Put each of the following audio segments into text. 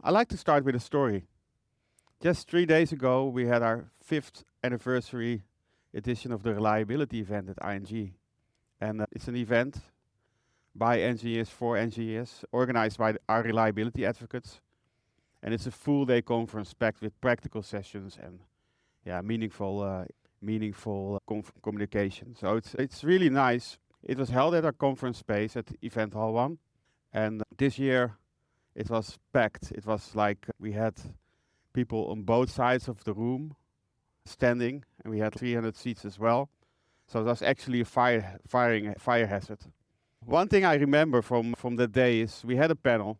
I like to start with a story. Just 3 days ago, we had our 5th anniversary edition of the reliability event at ING. And it's an event by engineers for engineers, organized by our reliability advocates. And it's a full day conference packed with practical sessions and meaningful communication. So it's really nice. It was held at our conference space at Event Hall 1. And this year it was packed. It was like we had people on both sides of the room standing, and we had 300 seats as well. So it was actually a fire hazard. One thing I remember from that day is we had a panel,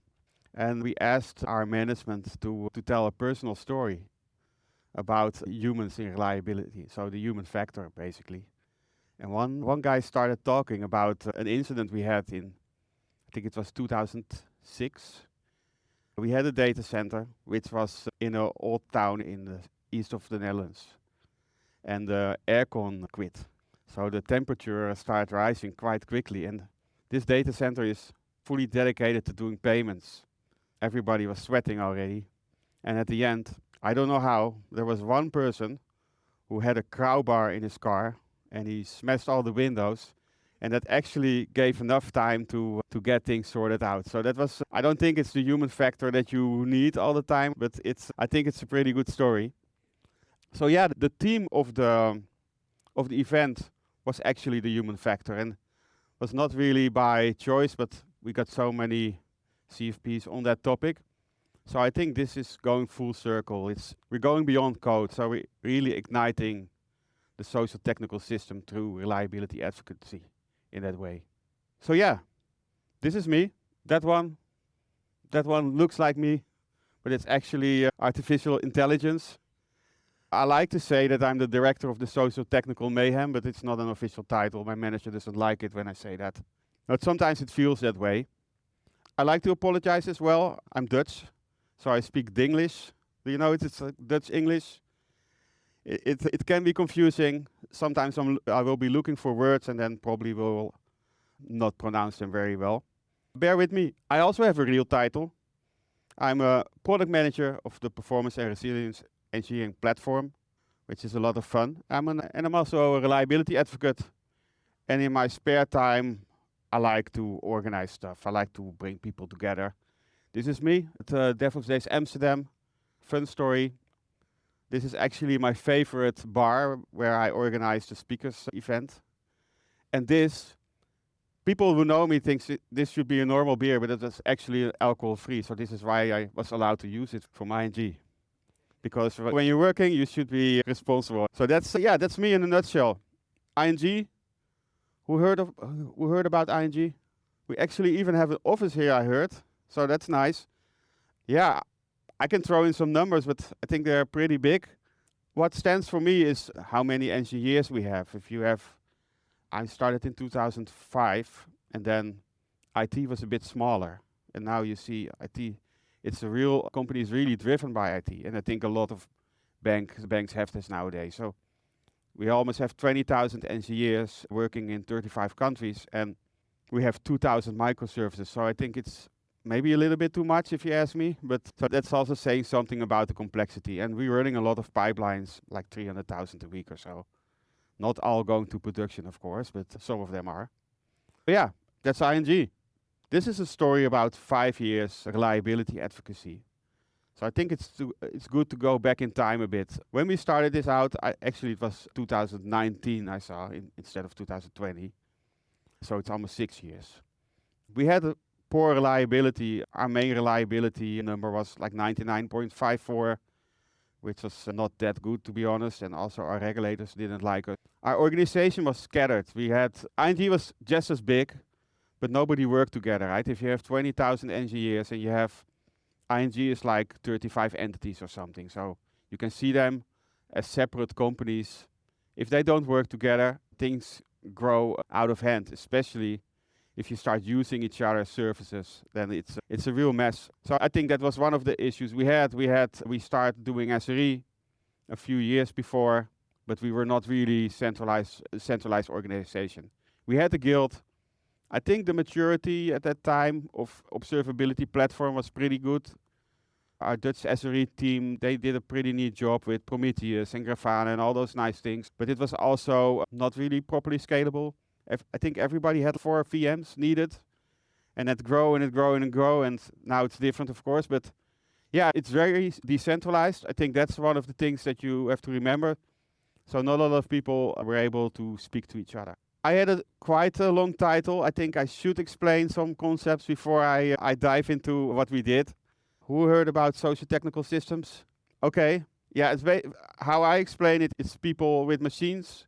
and we asked our management to tell a personal story about humans in reliability, so the human factor basically. And one guy started talking about an incident we had in, I think it was 2006. We had a data center which was in an old town in the east of the Netherlands, and the aircon quit. So the temperature started rising quite quickly, and this data center is fully dedicated to doing payments. Everybody was sweating already, and at the end, I don't know how, there was one person who had a crowbar in his car, and he smashed all the windows, and that actually gave enough time to get things sorted out. So that was, I don't think it's the human factor that you need all the time, but I think it's a pretty good story. So yeah, the theme of the event was actually the human factor, and was not really by choice, but we got so many CFPs on that topic. So I think this is going full circle. We're going beyond code, so we're really igniting the socio-technical system through reliability advocacy in that way. So yeah, this is me. That one looks like me, but it's actually artificial intelligence. I like to say that I'm the director of the Sociotechnical mayhem, but it's not an official title. My manager doesn't like it when I say that. But sometimes it feels that way. I like to apologize as well. I'm Dutch, so I speak Dinglish. Do you know it's Dutch English? It can be confusing. Sometimes I will be looking for words and then probably will not pronounce them very well. Bear with me. I also have a real title. I'm a product manager of the Performance and Resilience Engineering platform, which is a lot of fun. I'm also a reliability advocate. And in my spare time, I like to organize stuff. I like to bring people together. This is me at DevOps Days Amsterdam. Fun story. This is actually my favorite bar where I organize the speakers event. And people who know me think this should be a normal beer, but it is actually alcohol-free. So this is why I was allowed to use it from ING. Because when you're working, you should be responsible. So that's me in a nutshell. ING. Who heard about ING? We actually even have an office here, I heard. So that's nice. Yeah, I can throw in some numbers, but I think they're pretty big. What stands for me is how many engineers we have. I started in 2005, and then IT was a bit smaller. And now you see IT, company is really driven by IT. And I think a lot of banks have this nowadays. So we almost have 20,000 engineers working in 35 countries, and we have 2,000 microservices. So I think it's maybe a little bit too much if you ask me, but so that's also saying something about the complexity. And we're running a lot of pipelines, like 300,000 a week or so. Not all going to production, of course, but some of them are. But yeah, that's ING. This is a story about 5 years reliability advocacy. So I think it's good to go back in time a bit. When we started this out, actually it was 2019 I saw instead of 2020. So it's almost 6 years. We had a poor reliability. Our main reliability number was like 99.54, which was not that good, to be honest. And also our regulators didn't like it. Our organization was scattered. ING was just as big, but nobody worked together, right? If you have 20,000 engineers and you have ING is like 35 entities or something. So you can see them as separate companies. If they don't work together, things grow out of hand, especially if you start using each other's services, then it's a real mess. So I think that was one of the issues we had. We started doing SRE a few years before, but we were not really centralized organization. We had a guild. I think the maturity at that time of observability platform was pretty good. Our Dutch SRE team, they did a pretty neat job with Prometheus and Grafana and all those nice things, but it was also not really properly scalable. I think everybody had 4 VMs needed, and it grow and it grow and it grow, and now it's different, of course, but yeah, it's very decentralized. I think that's one of the things that you have to remember. So not a lot of people were able to speak to each other. I had quite a long title. I think I should explain some concepts before I dive into what we did. Who heard about sociotechnical systems? Okay. Yeah, how I explain it is people with machines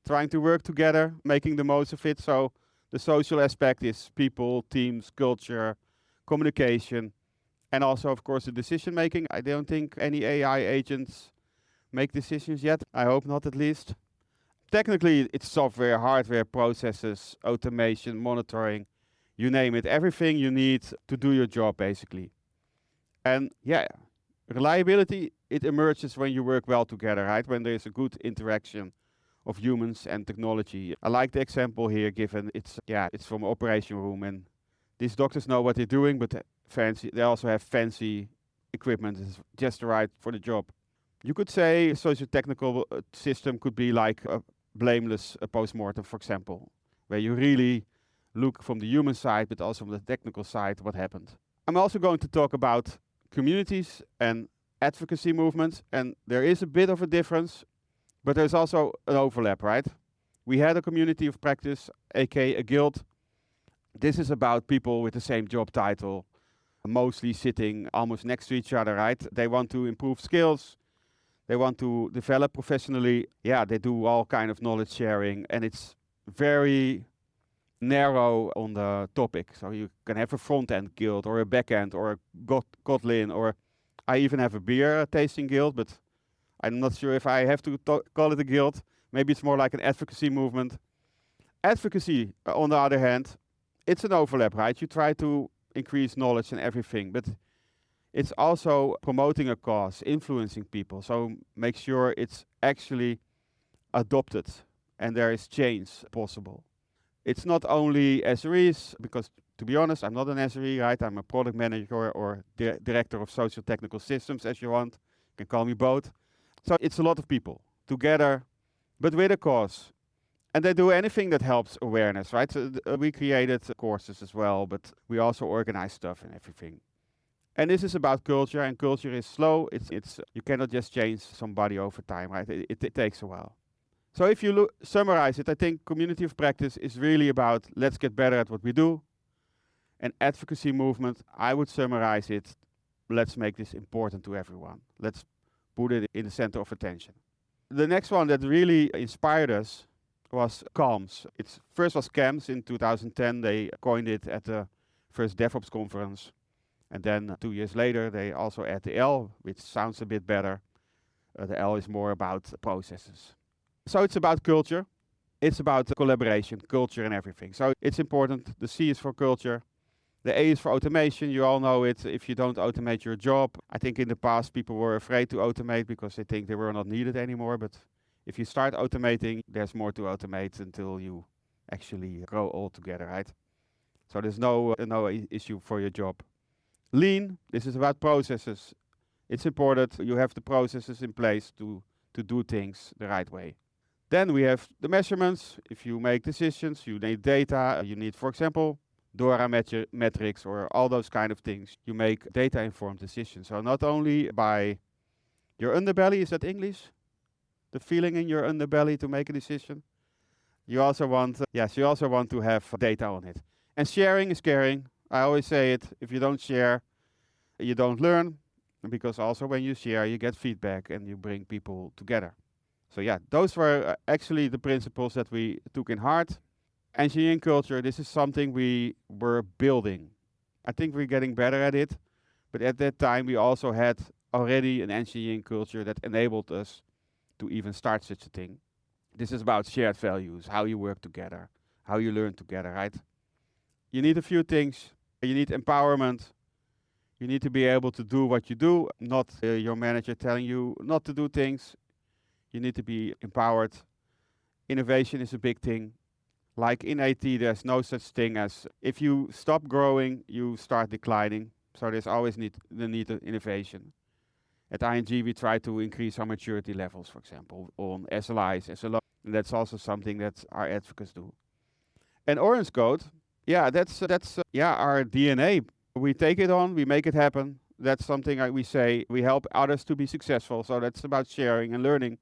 trying to work together, making the most of it. So the social aspect is people, teams, culture, communication, and also, of course, the decision making. I don't think any AI agents make decisions yet. I hope not, at least. Technically, it's software, hardware, processes, automation, monitoring, you name it. Everything you need to do your job, basically. And yeah, reliability, it emerges when you work well together, right? When there's a good interaction of humans and technology. I like the example here given. It's from an operation room, and these doctors know what they're doing, but they also have fancy equipment. It's just right for the job. You could say a socio-technical system could be like a blameless post-mortem, for example, where you really look from the human side, but also from the technical side, what happened. I'm also going to talk about communities and advocacy movements, and there is a bit of a difference, but there's also an overlap, right? We had a community of practice, aka a guild. This is about people with the same job title, mostly sitting almost next to each other, right? They want to improve skills. They want to develop professionally. Yeah, they do all kind of knowledge sharing, and it's very narrow on the topic. So you can have a front-end guild or a back-end or a Kotlin, or I even have a beer tasting guild, but I'm not sure if I have to call it a guild. Maybe it's more like an advocacy movement. Advocacy, on the other hand, it's an overlap, right? You try to increase knowledge and everything, but it's also promoting a cause, influencing people. So make sure it's actually adopted and there is change possible. It's not only SREs, because to be honest, I'm not an SRE, right? I'm a product manager or director of Sociotechnical Systems, as you want. You can call me both. So it's a lot of people together, but with a cause. And they do anything that helps awareness, right? So we created courses as well, but we also organize stuff and everything. And this is about culture, and culture is slow. It's you cannot just change somebody over time, right? It takes a while. So if you summarize it, I think community of practice is really about let's get better at what we do. And advocacy movement, I would summarize it, let's make this important to everyone. Let's put it in the center of attention. The next one that really inspired us was CALMS. First was CAMS in 2010. They coined it at the first DevOps conference. And then 2 years later, they also add the L, which sounds a bit better. The L is more about processes. So it's about culture. It's about collaboration, culture and everything. So it's important. The C is for culture. The A is for automation. You all know it. If you don't automate your job, I think in the past people were afraid to automate because they think they were not needed anymore. But if you start automating, there's more to automate until you actually grow all together, right? So there's no issue for your job. Lean, this is about processes. It's important you have the processes in place to do things the right way. Then we have the measurements. If you make decisions, you need data. You need, for example, DORA metrics or all those kind of things. You make data-informed decisions. So not only by your underbelly, is that English? The feeling in your underbelly to make a decision. You also want, to have data on it. And sharing is caring. I always say it, if you don't share, you don't learn, because also when you share, you get feedback and you bring people together. So yeah, those were actually the principles that we took in heart. Engineering culture, this is something we were building. I think we're getting better at it, but at that time we also had already an engineering culture that enabled us to even start such a thing. This is about shared values, how you work together, how you learn together, right? You need a few things. You need empowerment. You need to be able to do what you do, not your manager telling you not to do things. You need to be empowered. Innovation is a big thing. Like in IT, there's no such thing as if you stop growing, you start declining. So there's always the need of innovation. At ING, we try to increase our maturity levels, for example, on SLIs, SLO. And that's also something that our advocates do. And Orange Code, yeah, that's our DNA. We take it on, we make it happen. That's something we say. We help others to be successful. So that's about sharing and learning.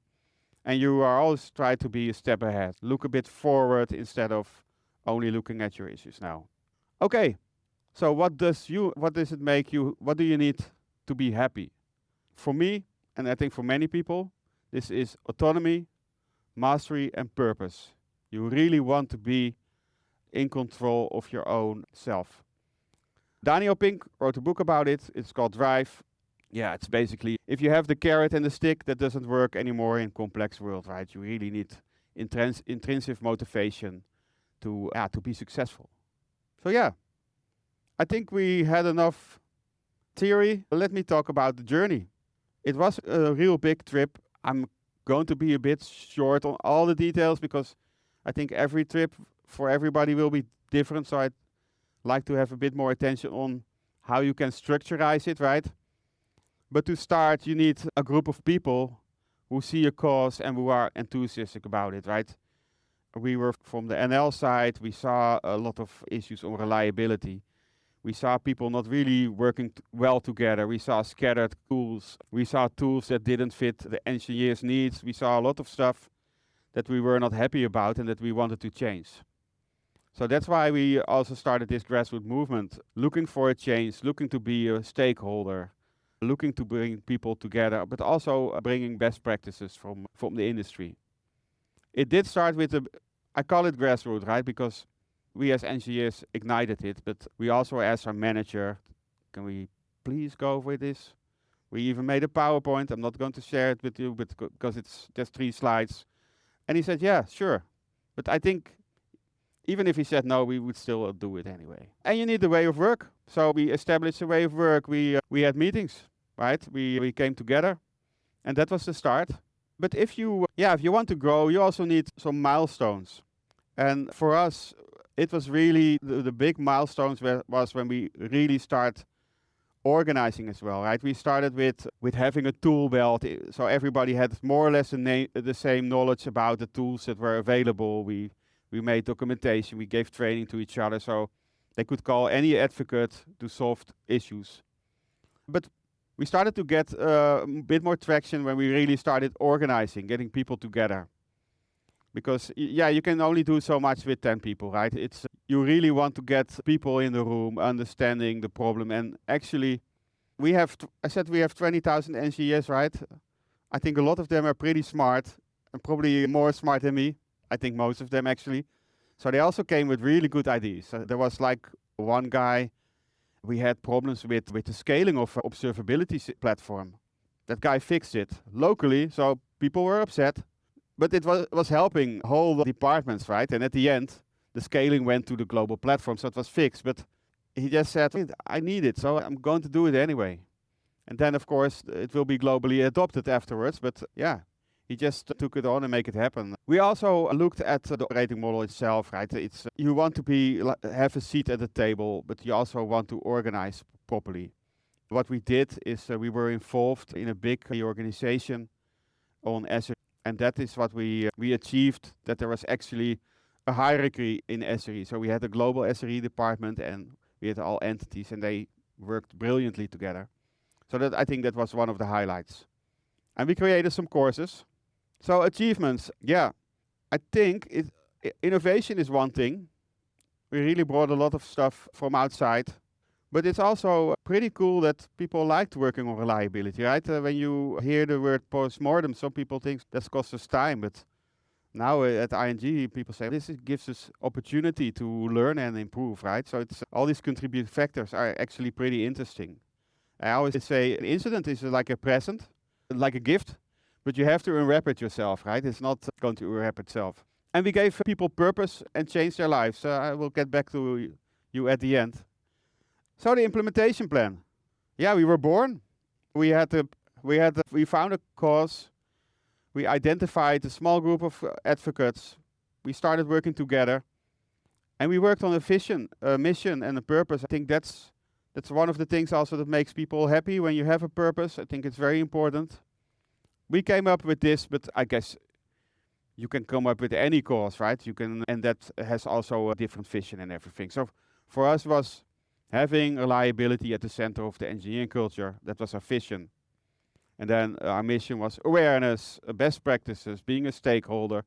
And you are always try to be a step ahead. Look a bit forward instead of only looking at your issues now. Okay, so what does it make you, what do you need to be happy? For me, and I think for many people, this is autonomy, mastery, and purpose. You really want to be in control of your own self. Daniel Pink wrote a book about it. It's called Drive. Yeah, it's basically, if you have the carrot and the stick, that doesn't work anymore in complex world, right? You really need intrinsic motivation to be successful. So yeah, I think we had enough theory. Let me talk about the journey. It was a real big trip. I'm going to be a bit short on all the details because I think every trip for everybody will be different. So I'd like to have a bit more attention on how you can structurize it, right? But to start, you need a group of people who see a cause and who are enthusiastic about it, right? We were from the NL side. We saw a lot of issues on reliability. We saw people not really working well together. We saw scattered tools. We saw tools that didn't fit the engineers' needs. We saw a lot of stuff that we were not happy about and that we wanted to change. So that's why we also started this grassroots movement, looking for a change, looking to be a stakeholder, looking to bring people together, but also bringing best practices from the industry. It did start with I call it grassroots, right? Because we as engineers ignited it, but we also asked our manager, can we please go with this? We even made a PowerPoint. I'm not going to share it with you, but because it's just 3 slides. And he said, yeah, sure. But I think even if he said no, we would still do it anyway. And you need a way of work. So we established a way of work. We had meetings, right? We came together, and that was the start. But if you want to grow, you also need some milestones. And for us, it was really the big milestones was when we really start organizing as well, right? We started with having a tool belt, so everybody had more or less the same knowledge about the tools that were available. We made documentation, we gave training to each other, so they could call any advocate to solve issues. But we started to get a bit more traction when we really started organizing, getting people together. Because, you can only do so much with 10 people, right? You really want to get people in the room understanding the problem. And actually, we have 20,000 engineers, right? I think a lot of them are pretty smart and probably more smart than me. I think most of them actually. So they also came with really good ideas. There was like one guy, we had problems with the scaling of observability platform. That guy fixed it locally, so people were upset. But it was helping whole departments, right? And at the end, the scaling went to the global platform, so it was fixed. But he just said, I need it, so I'm going to do it anyway. And then, of course, it will be globally adopted afterwards. But yeah, he just took it on and make it happen. We also looked at the operating model itself, right? You want to have a seat at the table, but you also want to organize properly. What we did is we were involved in a big organization on SREday. And that is what we achieved, that there was actually a hierarchy in SRE. So we had a global SRE department and we had all entities and they worked brilliantly together. So I think that was one of the highlights. And we created some courses. So achievements, I think innovation is one thing. We really brought a lot of stuff from outside. But it's also pretty cool that people liked working on reliability, right? When you hear the word post-mortem, some people think that costs us time. But now at ING, people say this gives us opportunity to learn and improve, right? So all these contributing factors are actually pretty interesting. I always say an incident is like a present, like a gift, but you have to unwrap it yourself, right? It's not going to unwrap itself. And we gave people purpose and changed their lives. I will get back to you at the end. So the implementation plan. Yeah, we were born. We found a cause. We identified a small group of advocates. We started working together. And we worked on a vision, a mission and a purpose. I think that's That's one of the things also that makes people happy when you have a purpose. I think it's very important. We came up with this, but I guess you can come up with any cause, right? You can, and that has also a different vision and everything. So for us was having reliability at the center of the engineering culture. That was our vision. And then our mission was awareness, best practices, being a stakeholder,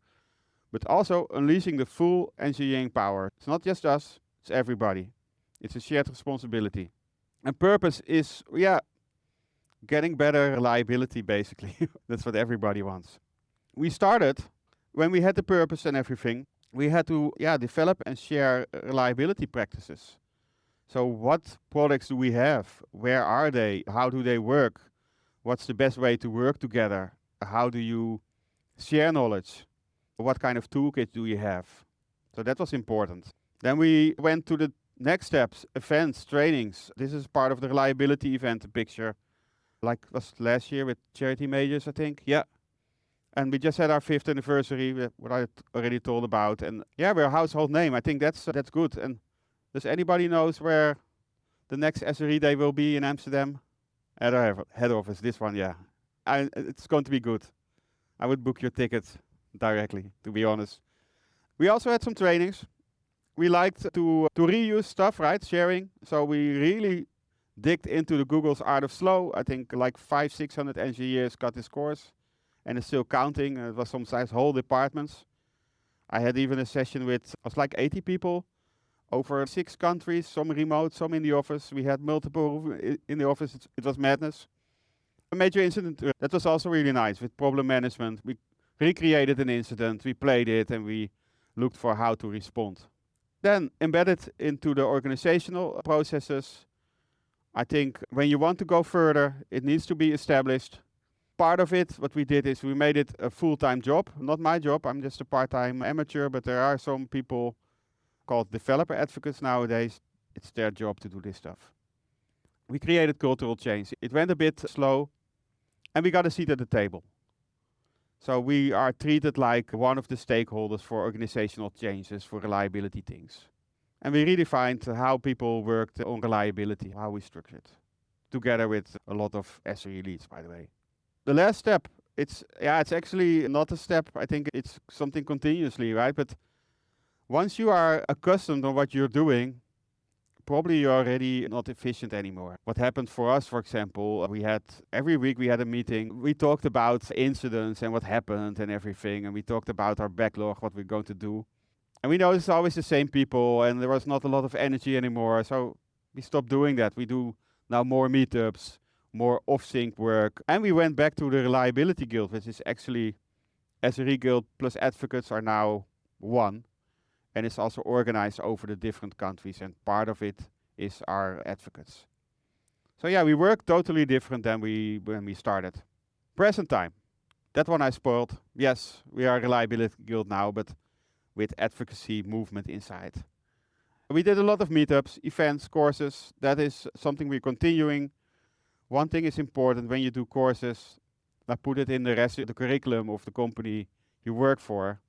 but also unleashing the full engineering power. It's not just us, it's everybody. It's a shared responsibility. And purpose is, getting better reliability, basically. That's what everybody wants. We started, when we had the purpose and everything, we had to develop and share reliability practices. So what products do we have? Where are they? How do they work? What's the best way to work together? How do you share knowledge? What kind of toolkit do you have? So that was important. Then we went to the next steps, events, trainings. This is part of the reliability event picture. Like was last year with charity majors, I think. Yeah. And we just had our 5th anniversary, what I already told about. And we're a household name. I think that's good. And does anybody knows where the next SREday will be in Amsterdam? At our head office, this one, it's going to be good. I would book your ticket directly, to be honest. We also had some trainings. We liked to reuse stuff, right? Sharing. So we really digged into the Google's Art of Slow. I think like 500-600 engineers got this course. And it's still counting. It was sometimes whole departments. I had even a session with, was like 80 people over 6 countries, some remote, some in the office. We had multiple in the office. It was madness. A major incident, that was also really nice with problem management. We recreated an incident, we played it, and we looked for how to respond. Then embedded into the organizational processes, I think when you want to go further, it needs to be established. Part of it, what we did is we made it a full-time job. Not my job, I'm just a part-time amateur, but there are some people called developer advocates nowadays. It's their job to do this stuff. We created cultural change. It went a bit slow, and we got a seat at the table. So we are treated like one of the stakeholders for organizational changes, for reliability things. And we redefined how people worked on reliability, how we structured, together with a lot of SRE leads, by the way. The last step, it's actually not a step. I think it's something continuously, right? But once you are accustomed on what you're doing, probably you're already not efficient anymore. What happened for us, for example, every week we had a meeting. We talked about incidents and what happened and everything. And we talked about our backlog, what we're going to do. And we know it's always the same people and there was not a lot of energy anymore. So we stopped doing that. We do now more meetups, more off-sync work. And we went back to the Reliability Guild, which is actually SRE Guild plus advocates are now one. And it's also organized over the different countries. And part of it is our advocates. So we work totally different than when we started. Present time. That one I spoiled. Yes, we are a Reliability Guild now, but with advocacy movement inside. We did a lot of meetups, events, courses. That is something we're continuing. One thing is important when you do courses, put it in the rest of the curriculum of the company you work for.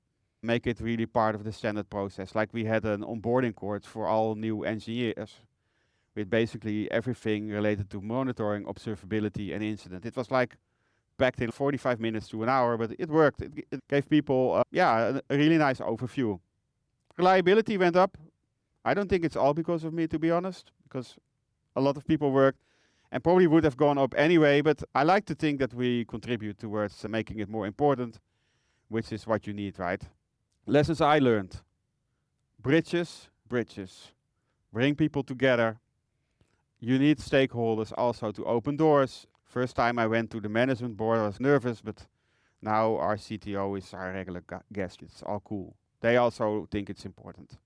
Make it really part of the standard process. Like we had an onboarding course for all new engineers with basically everything related to monitoring, observability, and incident. It was like packed in 45 minutes to an hour, but it worked. It gave people a really nice overview. Reliability went up. I don't think it's all because of me, to be honest, because a lot of people worked and probably would have gone up anyway, but I like to think that we contribute towards making it more important, which is what you need, right? Lessons I learned. Bridges. Bring people together. You need stakeholders also to open doors. First time I went to the management board, I was nervous, but now our CTO is our regular guest. It's all cool. They also think it's important.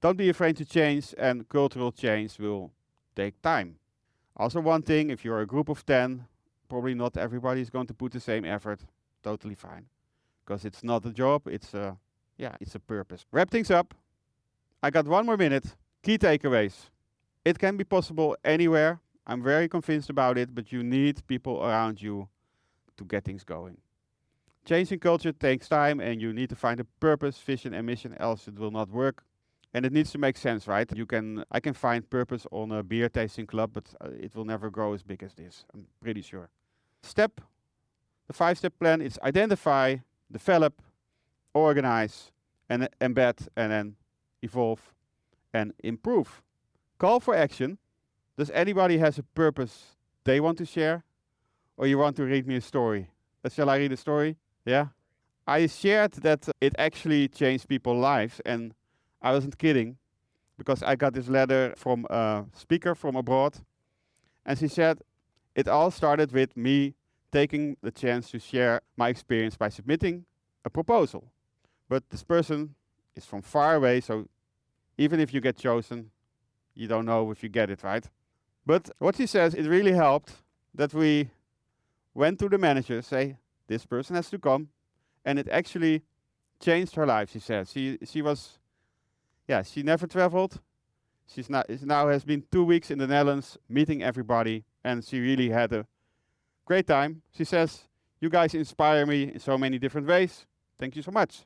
Don't be afraid to change, and cultural change will take time. Also one thing, if you're a group of 10, probably not everybody is going to put the same effort. Totally fine. Because it's not a job, it's a purpose. Wrap things up. I got 1 more minute. Key takeaways. It can be possible anywhere. I'm very convinced about it, but you need people around you to get things going. Changing culture takes time and you need to find a purpose, vision and mission, else it will not work. And it needs to make sense, right? I can find purpose on a beer tasting club, but it will never grow as big as this. I'm pretty sure. The 5-step plan is identify, develop, organize, and embed, and then evolve and improve. Call for action. Does anybody has a purpose they want to share? Or you want to read me a story? Shall I read a story? Yeah? I shared that it actually changed people's lives, and I wasn't kidding, because I got this letter from a speaker from abroad, and she said, it all started with me taking the chance to share my experience by submitting a proposal. But this person is from far away, so even if you get chosen, you don't know if you get it, right? But what she says, it really helped that we went to the manager, say, this person has to come, and it actually changed her life, she said. She never traveled. She now has been 2 weeks in the Netherlands meeting everybody, and she really had a great time. She says, you guys inspire me in so many different ways. Thank you so much.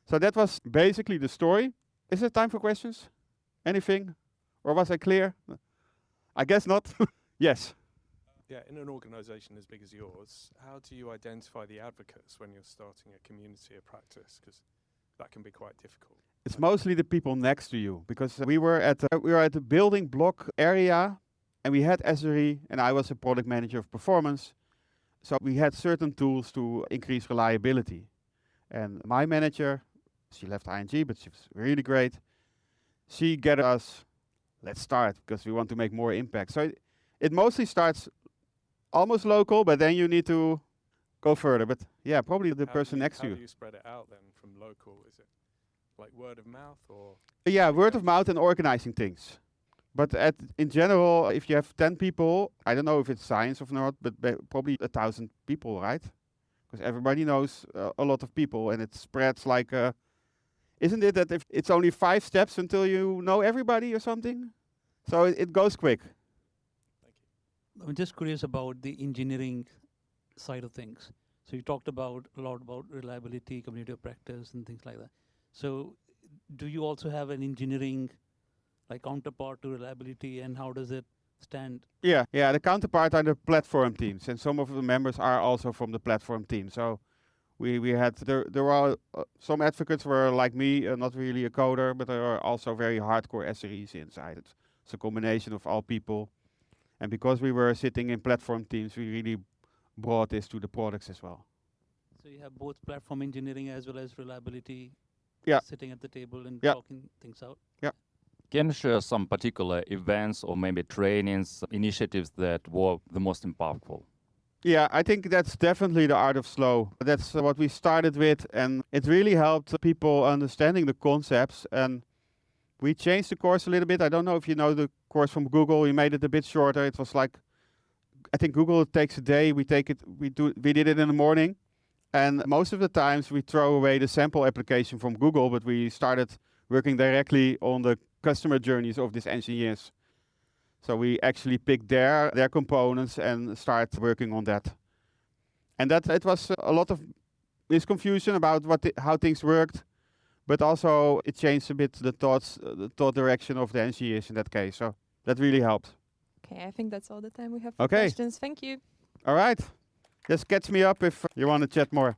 So that was basically the story. Is there time for questions? Anything? Or was I clear? I guess not. Yes. Yeah, in an organisation as big as yours, how do you identify the advocates when you're starting a community of practice? Because that can be quite difficult. It's mostly the people next to you, because we were at the building block area, and we had SRE, and I was a product manager of performance. So we had certain tools to increase reliability. And my manager, she left ING, but she was really great. She gathered us, let's start, because we want to make more impact. So it mostly starts almost local, but then you need to go further. But yeah, probably the person next to you. How do you spread it out then from local? Is it like word of mouth or? Yeah, word of mouth and organizing things. But in general, if you have 10 people, I don't know if it's science or not, but probably 1,000 people, right? Because everybody knows a lot of people, and it spreads like, isn't it that if it's only 5 steps until you know everybody or something? So it goes quick. Thank you. I'm just curious about the engineering side of things. So you talked a lot about reliability, community of practice, and things like that. So do you also have an engineering counterpart to reliability, and how does it stand? Yeah, the counterpart are the platform teams, and some of the members are also from the platform team. So we had there were some advocates were like me, not really a coder, but there are also very hardcore SREs inside. It's a combination of all people, and because we were sitting in platform teams, we really brought this to the products as well. So you have both platform engineering as well as reliability. Yeah. Sitting at the table and Yeah. talking things out. Yeah. Can you share some particular events or maybe trainings, initiatives that were the most impactful? Yeah, I think that's definitely the art of slow. That's what we started with, and it really helped people understanding the concepts. And we changed the course a little bit. I don't know if you know the course from Google. We made it a bit shorter. It was like, I think Google takes a day. We did it in the morning. And most of the times we throw away the sample application from Google, but we started working directly on the customer journeys of these engineers. So we actually picked their components and start working on that. And that it was a lot of misconfusion about how things worked, but also it changed a bit the thought direction of the engineers in that case. So that really helped. Okay, I think that's all the time we have for Okay. questions. Thank you. All right. Just catch me up if you want to chat more.